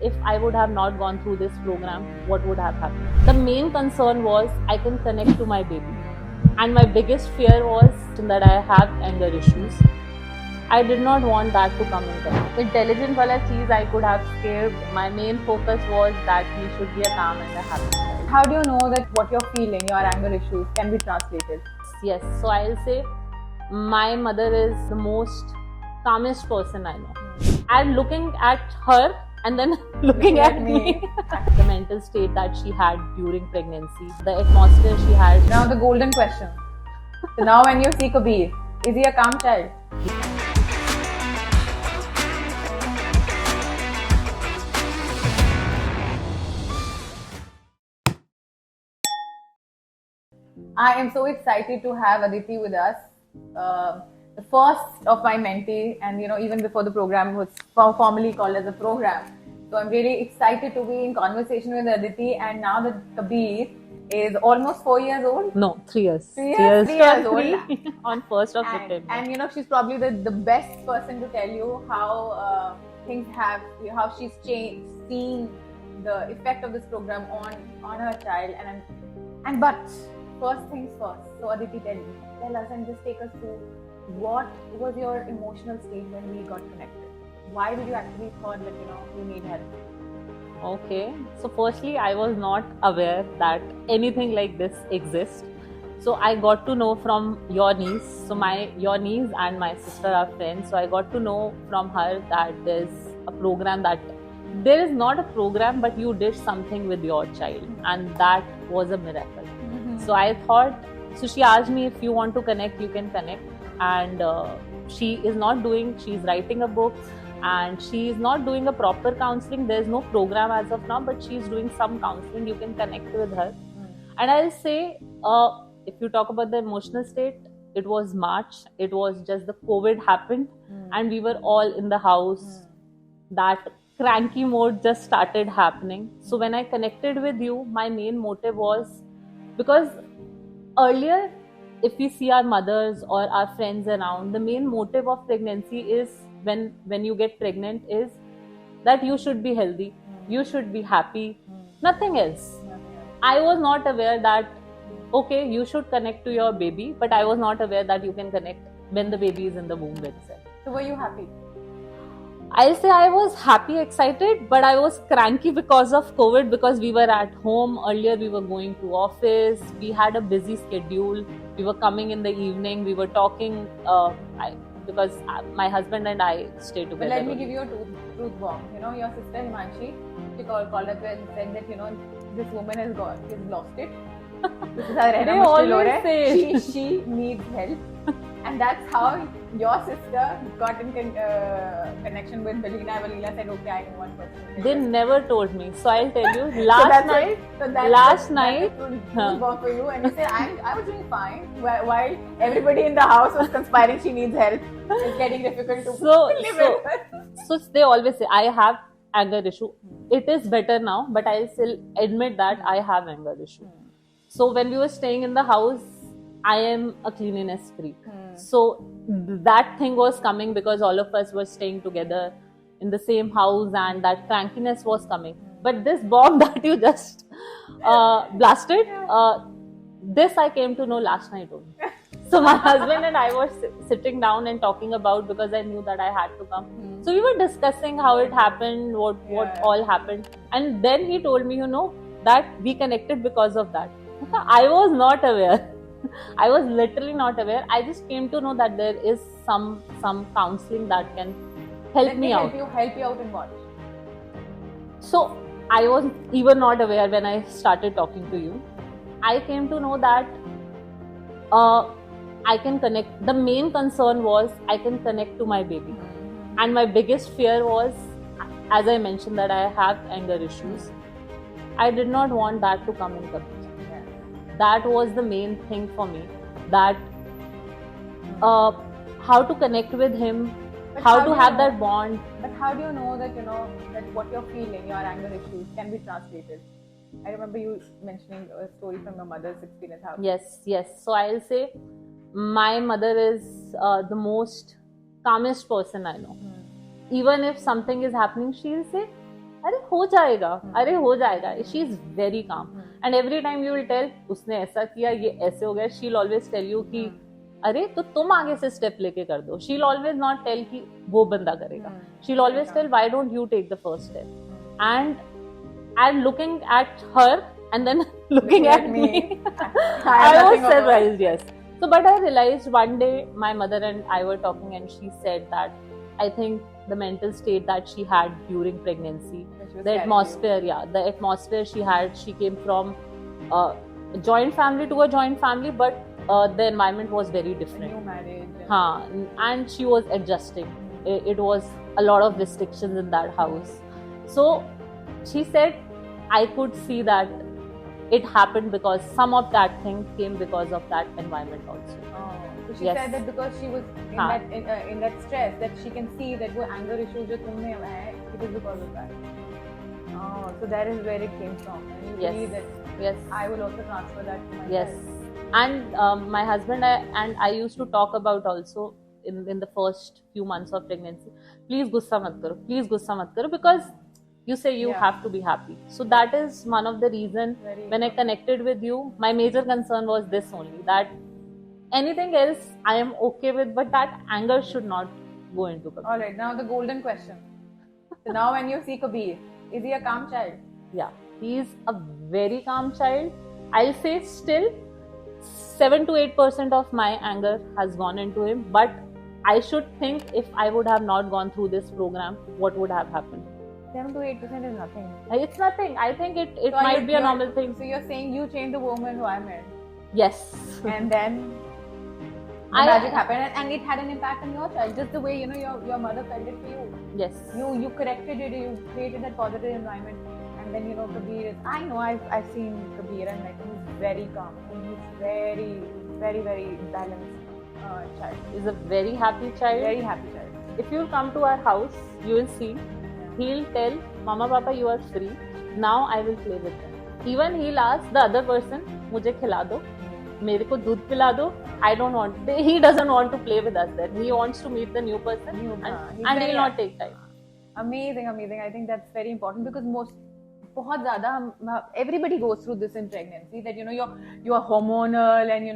if I would have not gone through this program, what would have happened? The main concern was I can connect to my baby. And my biggest fear was that I have anger issues. I did not want that to come in there. Intelligent wala cheez I could have skipped. My main focus was that he should be a calm and a happy child. How do you know that what you're feeling, your anger issues, can be translated? Yes, so I'll say my mother is the most calmest person I know. And looking at her and then looking at me. The mental state that she had during pregnancy, the atmosphere she had. Now the golden question. So now when you see Kabir, is he a calm child? I am so excited to have Aditi with us. The first of my mentee, and even before the program was formally called as a program. So I'm really excited to be in conversation with Aditi, and now that Kabir is almost 4 years old. No, 3 years. 3 years old. On 1st of September. And she's probably the best person to tell you how things have, how she's seen the effect of this program on her child. But first things first. So Aditi, tell us and just take us through what was your emotional state when we got connected. Why did you actually thought that you need help? Okay, so firstly, I was not aware that anything like this exists. So I got to know from your niece. So your niece and my sister are friends. So I got to know from her that there's a program there is not a program, but you did something with your child, and that was a miracle. Mm-hmm. So I thought. So she asked me, if you want to connect, you can connect. And she's writing a book. And she is not doing a proper counseling. There's no program as of now, but she's doing some counseling. You can connect with her. And I'll say, if you talk about the emotional state, it was March. It was just the COVID happened, and we were all in the house. That cranky mode just started happening. So when I connected with you, my main motive was, because earlier, if we see our mothers or our friends around, the main motive of pregnancy is, when you get pregnant, is that you should be healthy, you should be happy, nothing else. I was not aware that, okay, you should connect to your baby, but I was not aware that you can connect when the baby is in the womb itself. So were you happy? I'll say I was happy, excited, but I was cranky because of COVID, because we were at home. Earlier we were going to office, we had a busy schedule, we were coming in the evening, we were talking, because my husband and I stay together. But let me give you a truth bomb. Your sister Himanshi, she called up and said that this woman has lost it. This is her. They always say she needs help, and that's how your sister got in connection with Valina. Valina said, "Okay, I know one person." They never told me, so I'll tell you. Last night, that's a bomb for you, and you said, "I was doing fine," while everybody in the house was conspiring. She needs help. It's getting difficult to live with her. So they always say, I have anger issue. It is better now, but I'll still admit that I have anger issue. So when we were staying in the house, I am a cleanliness freak. So that thing was coming because all of us were staying together in the same house, and that crankiness was coming. But this bomb that you just blasted, this I came to know last night only. So my husband and I were sitting down and talking about, because I knew that I had to come. So we were discussing how it happened, what all happened. And then he told me, that we connected because of that. I was not aware. I was literally not aware. I just came to know that there is some counseling that can help me out. Help you out in what? So I was even not aware when I started talking to you. I came to know that I can connect. The main concern was I can connect to my baby. And my biggest fear was, as I mentioned, that I have anger issues. I did not want that to come in Kabir. That was the main thing for me. That how to connect with him, how to have that bond. But how do you know that that what you're feeling, your anger issues, can be translated? I remember you mentioning a story from your mother's experience. Yes. So I'll say, my mother is the most calmest person I know. Even if something is happening, she'll say, अरे हो जाएगा, अरे हो जाएगा. She is very calm. And every time you will tell, उसने ऐसा किया, ये ऐसे हो गया, she'll always tell you कि अरे तो तुम आगे से स्टेप लेके कर दो. She'll always not tell कि वो बंदा करेगा. She'll always tell, why don't you take the first step? And looking at her and then looking at me, I was surprised. Yes. So, but I realized one day my mother and I were talking, and she said that I think the mental state that she had during pregnancy, the atmosphere, the atmosphere she had, she came from a joint family to a joint family, but the environment was very different. New marriage. And she was adjusting. It was a lot of restrictions in that house. So she said, I could see that it happened because some of that thing came because of that environment also. So she said that because she was in that stress, that she can see that वो anger issues जो तुमने है, it is because of that. So that is where it came from. And you believe that I will also transfer that to myself. Yes. And my husband and I used to talk about also in the first few months of pregnancy, please gussa mat karo, because you say you have to be happy. So that is one of the reasons when I connected with you, my major concern was this only, that anything else I am okay with, but that anger should not go into Kabir. Alright, now the golden question. So now when you see Kabir, is he a calm child? Yeah, he is a very calm child. I'll say still 7 to 8% of my anger has gone into him, but I should think if I would have not gone through this program, what would have happened? 7 to 8% is nothing. It's nothing. I think it might be a normal thing. So you're saying you changed the woman who I met? Yes. And then magic happened, and it had an impact on your child, just the way your mother felt it for you. Yes. You corrected it. You created that positive environment, and then Kabir is. I know I've seen Kabir, and like he's very calm. He's very, very, very balanced child. He's a very happy child. Very happy child. If you'll come to our house, you will see. He'll tell, Mama, Papa, you are free. Now I will play with them. Even he'll ask the other person, मुझे खिला दो, मेरे को दूध पिला दो. I don't want. He doesn't want to play with us then. He wants to meet the new person, and he'll not take time. Amazing. I think that's very important because बहुत ज़्यादा everybody goes through this in pregnancy, that you're hormonal and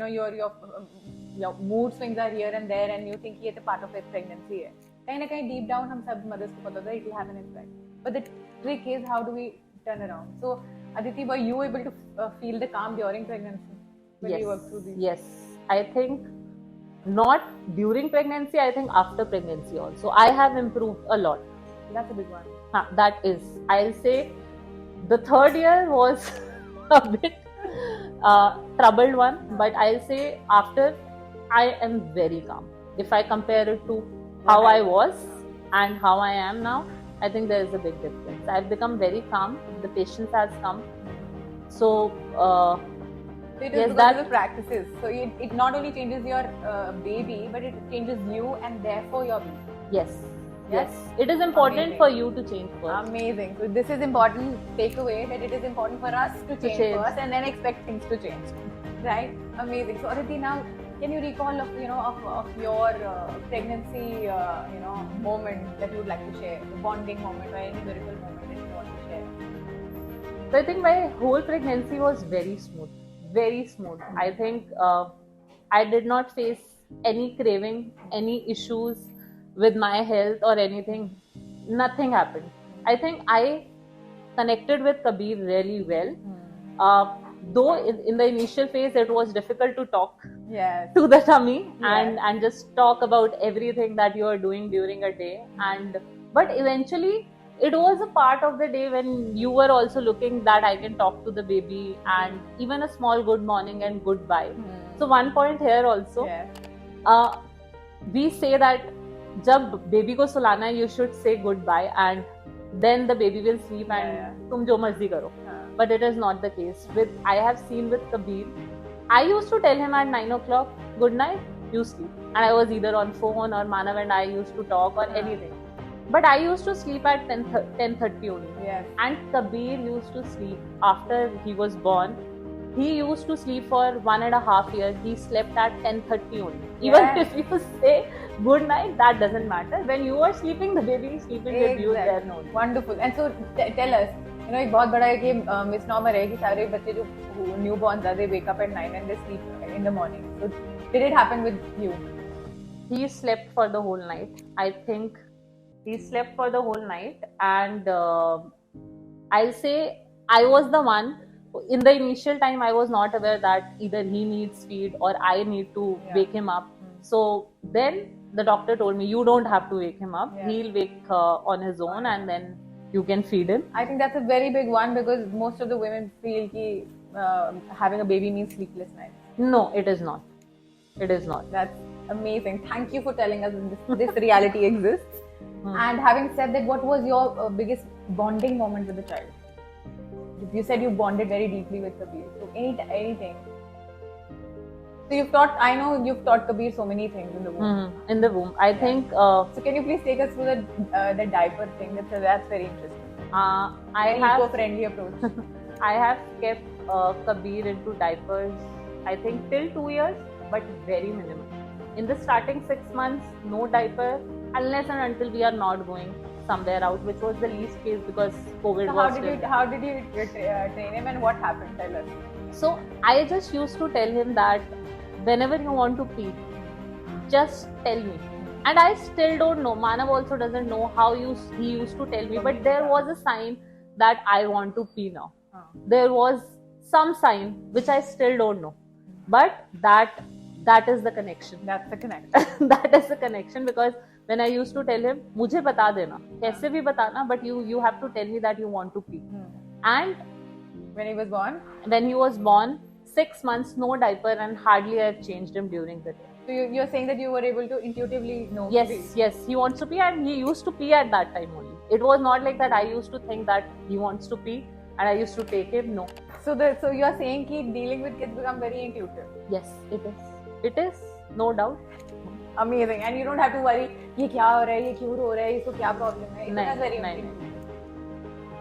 your mood swings are here and there, and you think ये तो part of a pregnancy है. कहीं ना कहीं deep down हम सब mothers को पता होता है it will have an impact. But the trick is, how do we turn around? So Aditi, were you able to feel the calm during pregnancy when you worked through these? Yes, I think not during pregnancy. I think after pregnancy also I have improved a lot. That's a big one. That is, I'll say the third year was a bit troubled one, but I'll say after I am very calm. If I compare it to how I was and how I am now, I think there is a big difference. I've become very calm. The patience has come. So it is because of the practices. So it not only changes your baby, but it changes you and therefore your baby. Yes. It is important for you to change first. Amazing. So this is important takeaway, that it is important for us to change first and then expect things to change. Right? Amazing. So Aditi, now can you recall of your pregnancy moment that you would like to share, the bonding moment or any miracle moment that you want to share? So I think my whole pregnancy was very smooth. I think I did not face any craving, any issues with my health or anything. Nothing happened. I think I connected with Kabir really well. Though in the initial phase it was difficult to talk to the tummy and just talk about everything that you are doing during a day, but eventually it was a part of the day when you were also looking that I can talk to the baby, and even a small good morning and goodbye. So one point here also, we say that जब baby को सुलाना है, you should say goodbye and then the baby will sleep and तुम जो मर्जी करो. But it is not the case. I have seen with Kabir, I used to tell him at 9 o'clock, good night, you sleep. And I was either on phone or Manav and I used to talk or anything. But I used to sleep at 10:30 only. And Kabir used to sleep after he was born. He used to sleep for 1.5 years. He slept at 10:30 only. Even if you say good night, that doesn't matter. When you are sleeping, the baby is sleeping with you then only. Wonderful. And so tell us, एक बहुत बड़ा एक misnomer है कि सारे बच्चे जो newborns are, they wake up at 9 and they sleep in the morning. So did it happen with you? He slept for the whole night. I think he slept for the whole night, and I'll say I was the one. In the initial time, I was not aware that either he needs feed or I need to wake him up. So then the doctor told me, you don't have to wake him up. He'll wake on his own, and then you can feed him. I think that's a very big one, because most of the women feel that having a baby means sleepless nights. No, it is not. It is not. That's amazing. Thank you for telling us this reality exists. And having said that, what was your biggest bonding moment with the child? You said you bonded very deeply with Kabir. So anything. So I know you've taught Kabir so many things in the womb. In the womb. I think... so can you please take us through the diaper thing? That's very interesting. I have eco-friendly approach. I have kept Kabir into diapers, I think till 2 years, but very minimal. In the starting 6 months, no diaper, unless and until we are not going somewhere out, which was the least case because COVID was still. How did you train him, and what happened? Tell us. So I just used to tell him that whenever you want to pee, just tell me. And I still don't know. Manav also doesn't know how he used to tell me, but there was a sign that I want to pee now. There was some sign which I still don't know, but that is the connection. That's the connection. That is the connection, because when I used to tell him, मुझे बता देना, कैसे भी बताना, but you have to tell me that you want to pee. And when he was born? When he was born, 6 months, no diaper, and hardly I've changed him during the day. So you're saying that you were able to intuitively know? Yes, he wants to pee, and he used to pee at that time only. It was not like that I used to think that he wants to pee and I used to take him. No. So you're saying that dealing with kids become very intuitive? Yes, it is. It is, no doubt. Amazing. And you don't have to worry, ये क्या हो रहा है, ये क्यों रो रहा है, इसको क्या problem है. That's very amazing.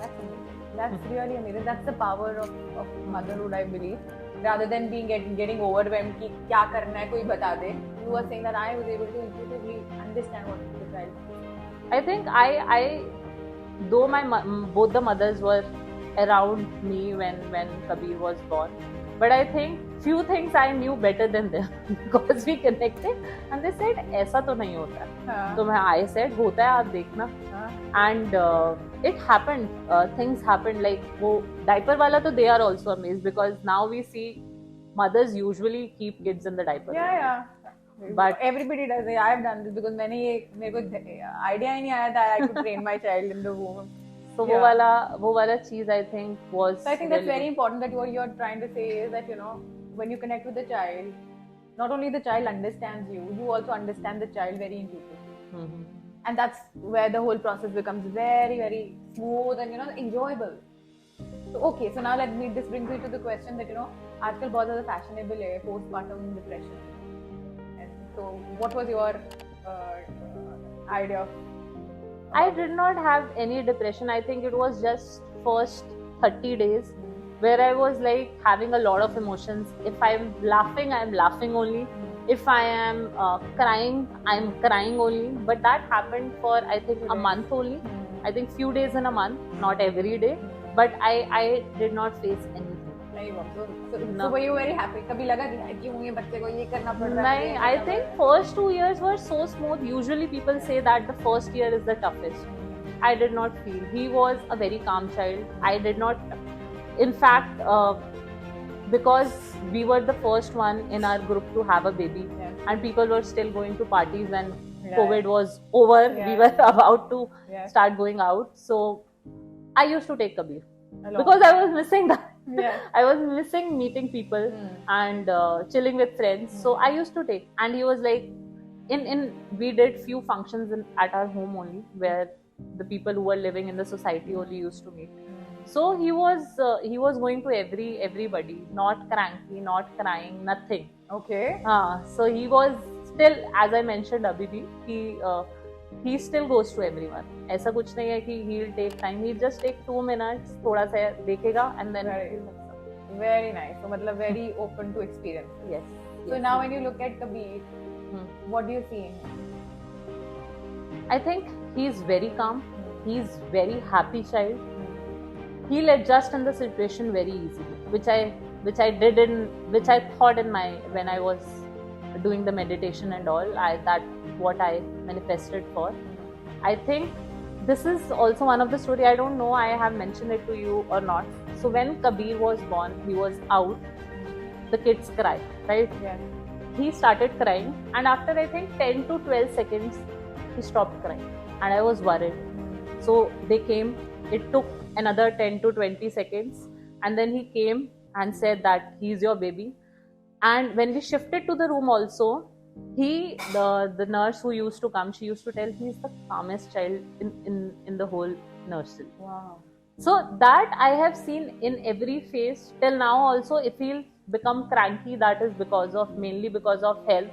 That's amazing. That's really amazing. That's the power of motherhood, I believe. Rather than getting overwhelmed कि क्या करना है, कोई बता दे. You were saying that I was able to intuitively understand what the child wants. I think though both the mothers were around me when Kabir was born, but I think few things I knew better than them because we connected, and they said ऐसा तो नहीं होता है. तो I said होता है, आप देखना. And it happened. Things happened, like वो diaper वाला तो they are also amazed, because now we see mothers usually keep kids in the diaper. Yeah. But everybody does it. I have done this because मेरे को idea ही नहीं आया था I could train my child in the womb. So वो वाला चीज I think was. So I think that's very important, that what you're trying to say is that when you connect with the child, not only the child understands you, you also understand the child very intuitively. And that's where the whole process becomes very, very smooth and enjoyable. So okay, so now this brings me to the question that आजकल बहुत ज़्यादा fashionable है postpartum depression. And so what was your idea of? I did not have any depression. I think it was just first 30 days where I was like having a lot of emotions. If I'm laughing, I'm laughing only. If I am crying, I'm crying only. But that happened for I think a month only. I think few days in a month, not every day. But I did not face anything. So were you very happy? कभी लगा कि क्यों ये बच्चे को ये करना पड़ रहा है? नहीं, I think first 2 years were so smooth. Usually people say that the first year is the toughest. I did not feel. He was a very calm child. I did not. In fact, because we were the first one in our group to have a baby, and people were still going to parties when COVID was over. We were about to start going out. So I used to take Kabir because I was missing that. I was missing meeting people and chilling with friends. So I used to take, and he was like, we did few functions at our home only, where the people who were living in the society only used to meet. So he was going to everybody, not cranky, not crying, nothing. Okay. So he was still, as I mentioned abhi bhi, he still goes to everyone. ऐसा कुछ नहीं है कि he'll take time. He'll just take 2 minutes, थोड़ा सा देखेगा and then. Very nice. So, matlab, very open to experience. Yes. So yes, now yes. when you look at Kabir, what do you see in him? I think he's very calm. He's very happy child. He'll adjust in the situation very easily, which I thought in my when I was doing the meditation and all. That what I manifested for. I think this is also one of the story. I don't know I have mentioned it to you or not. So when Kabir was born, he was out. The kids cry, right? Yes. He started crying, and after I think 10 to 12 seconds, he stopped crying, and I was worried. So they came. It took another 10 to 20 seconds, and then he came and said that he's your baby. And when we shifted to the room also, the nurse who used to come, she used to tell he's the calmest child in the whole nursery. Wow. So that I have seen in every phase till now also. If he'll become cranky, that is mainly because of health,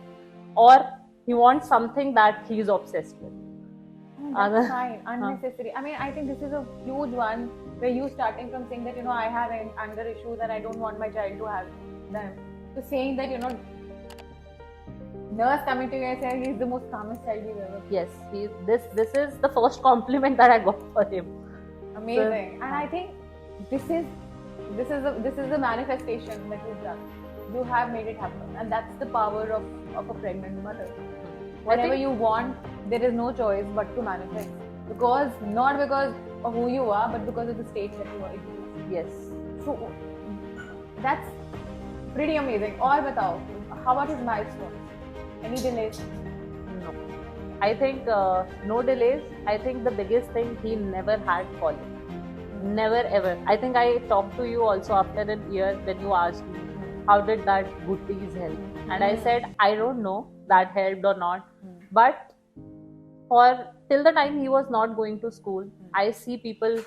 or he wants something that he's obsessed with. That's fine. Unnecessary. I mean, I think this is a huge one where you starting from saying that, I have anger issues and I don't want my child to have them, to saying that, nurse coming to you and saying he's the most calmest child you've ever seen. Yes, this is the first compliment that I got for him. Amazing. And I think this is the manifestation that you've done. You have made it happen, and that's the power of a pregnant mother. Whatever you want, there is no choice but to manifest, not because of who you are, but because of the state that you are in. Yes. So that's pretty amazing. Or batao, how about his milestones? Any delays? No. I think no delays. I think the biggest thing, he never had colic. Never ever. I think I talked to you also after a year when you asked me how did that goodies help, and I said I don't know that helped or not, but for till the time he was not going to school, I see people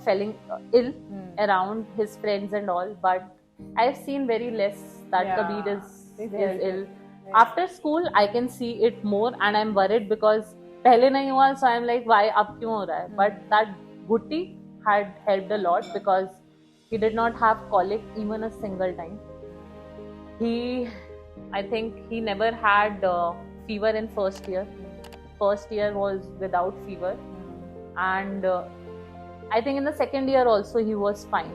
falling ill around his friends and all, but I've seen very less that Kabir is ill. After school, I can see it more, and I'm worried because पहले नहीं हुआ, so I'm like, why अब क्यों हो रहा है? But that gutti had helped a lot because he did not have colic even a single time. I think he never had fever in first year. First year was without fever, and I think in the second year also he was fine.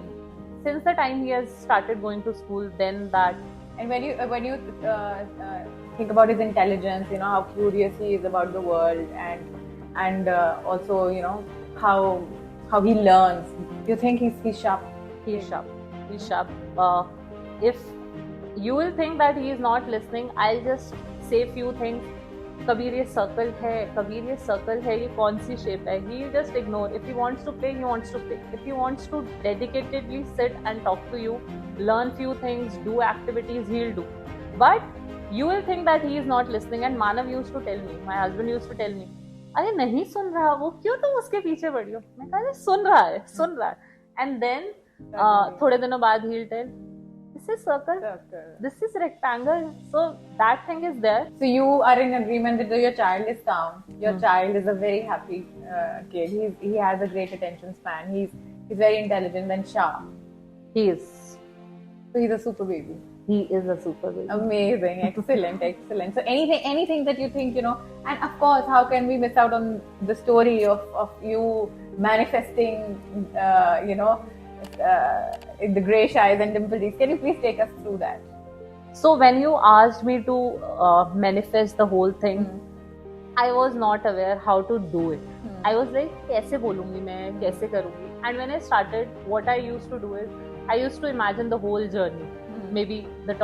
Since the time he has started going to school, then that. And when you think about his intelligence, how curious he is about the world, and also how he learns, you think he's sharp? He's sharp. He's sharp. If you will think that he is not listening, I'll just say few things. Kabir ये circle है, ये कौन सी shape है? He just ignore. If he wants to play, he wants to play. If he wants to dedicatedly sit and talk to you, learn few things, do activities, he'll do. But you will think that he is not listening. And Manav used to tell me, my husband used to tell me, अरे नहीं सुन रहा वो, क्यों तुम उसके पीछे पड़ी हो? मैं कहा सुन रहा है. And then थोड़े दिनों बाद he'll tell, this is circle, this is rectangle, so that thing is there. So you are in agreement that your child is calm, your child is a very happy kid, he has a great attention span, he's very intelligent and sharp. He is. So he's a super baby. He is a super baby. Amazing, excellent. So anything that you think, and of course, how can we miss out on the story of you manifesting, the grey eyes and dimple cheeks. Can you please take us through that? So when you asked me to manifest the whole thing, I was not aware how to do it. I was like, कैसे बोलूँगी मैं, कैसे करूँगी? And when I started, what I used to do is, I used to imagine the whole journey. Maybe the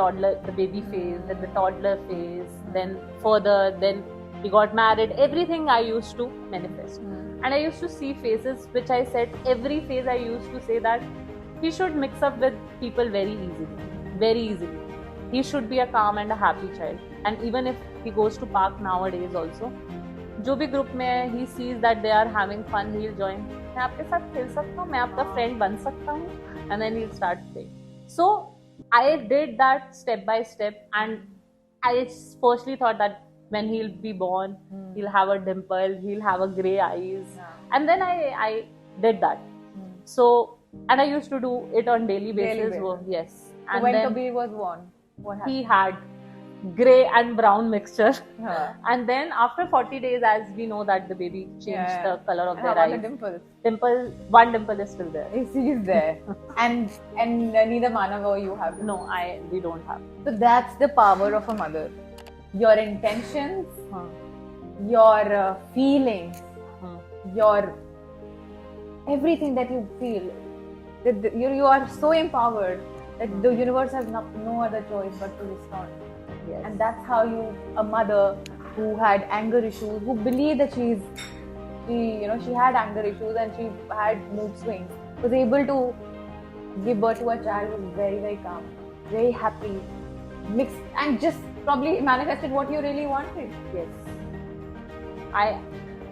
baby phase, then the toddler phase, then further, then we got married. Everything I used to manifest. And I used to see phases, which I said, every phase I used to say that he should mix up with people very easily. He should be a calm and a happy child. And even if he goes to park nowadays also, जो भी group में है, he sees that they are having fun, he'll join. मैं आपके साथ खेल सकता हूँ, मैं आपका friend बन सकता हूँ, and then he'll start playing. So I did that step by step, and I firstly thought that when he'll be born, he'll have a dimple, he'll have a grey eyes, and then I did that. So And I used to do it on daily basis. basis. Yes. So And when then Kabir was born, what happened? he had grey and brown mixture. Huh. And then after 40 days, as we know that the baby changed the color of And their how about eyes. the dimples? One dimple is still there. He's there. and neither Manav or you have. No, we don't have. So that's the power of a mother. Your intentions, Huh. your feelings, Hmm. your everything that you feel. You are so empowered that the universe has no other choice but to respond. Yes. And that's how a mother who had anger issues, who believed that she had anger issues and she had mood swings, was able to give birth to a child who was very, very calm, very happy, mixed, and just probably manifested what you really wanted. Yes.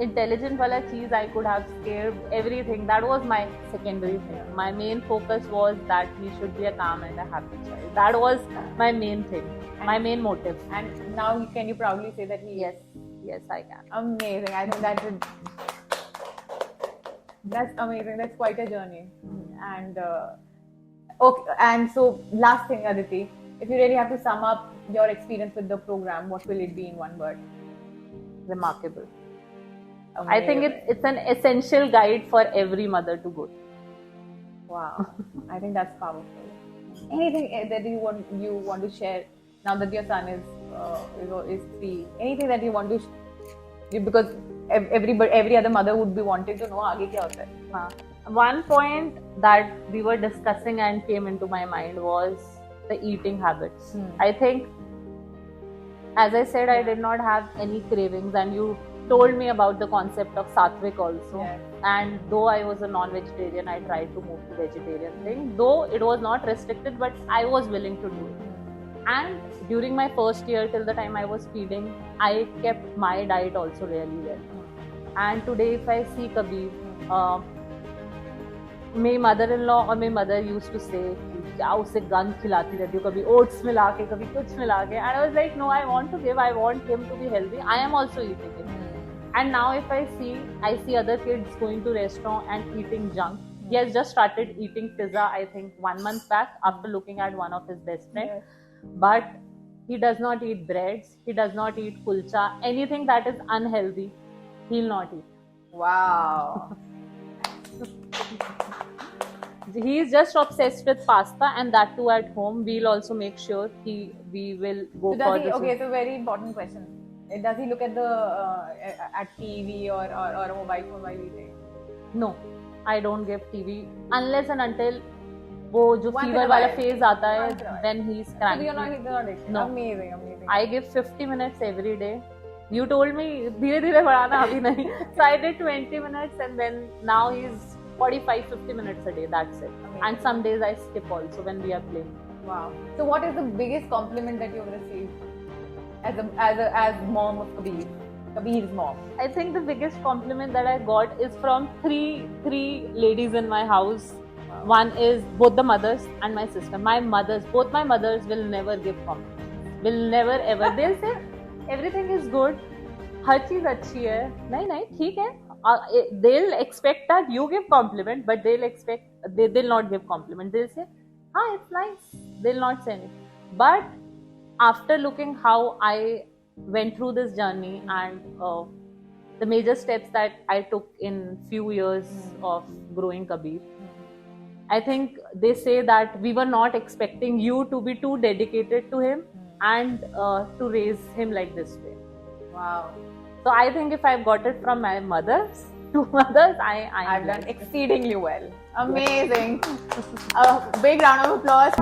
Intelligent wala cheez, I could have scared everything. That was my secondary thing. My main focus was that he should be a calm and a happy child. That was my main thing, my main motive. And now can you proudly say that he? Yes, I can. Amazing. I think that's amazing. That's quite a journey. And okay. And so last thing, Aditi, if you really have to sum up your experience with the program, what will it be in one word? Remarkable. Amazing. I think it's an essential guide for every mother to go through. Wow. I think that's powerful. Anything that you want to share now that your son is 3? Anything that you want to because every other mother would be wanting to know आगे क्या होता है. One point that we were discussing and came into my mind was the eating habits. I think, as I said, I did not have any cravings, and you told me about the concept of sattvic also. Yes. And though I was a non-vegetarian, I tried to move to vegetarian thing. Though it was not restricted, but I was willing to do it. And during my first year, till the time I was feeding, I kept my diet also really well. And today, if I see Kabir, my mother-in-law or my mother used to say, क्या उसे गंद खिलाती रहती हो, कभी oats मिला के, कभी कुछ मिला के. And I was like, no, I want to give. I want him to be healthy. I am also eating it. And now if I see other kids going to restaurant and eating junk. He has just started eating pizza, I think 1 month back, after looking at one of his best friends. Yes. But he does not eat breads. He does not eat kulcha. Anything that is unhealthy, he'll not eat. Wow. He is just obsessed with pasta, and that too at home. We'll also make sure we will go for this. Okay, so very important question. Does he look at at TV or a mobile phone while eating? No, I don't give TV unless and until वो जो Once in fever a वाला while. phase आता है, Once in a while. when he's So cranky. you're not addicted. No. Amazing. I give 50 minutes every day. You told me धीरे धीरे बढ़ाना अभी नहीं. So I did 20 minutes, and then now he's 45-50 minutes a day. That's it. Amazing. And some days I skip also when we are playing. Wow. So what is the biggest compliment that you've received as mom of Kabir? Kabir's mom. I think the biggest compliment that I got is from three ladies in my house. Wow. One is both the mothers and my sister. Both my mothers will never give compliments. Will never ever. They'll say everything is good. हर चीज अच्छी है. नहीं ठीक है. They'll expect that you give compliment, but they'll not give compliment. They'll say, it's nice. They'll not say anything. But after looking how I went through this journey and the major steps that I took in few years of growing Kabir, I think they say that we were not expecting you to be too dedicated to him and to raise him like this way. Wow. So I think if I've got it from my mothers, I've done exceedingly well. Amazing. A big round of applause.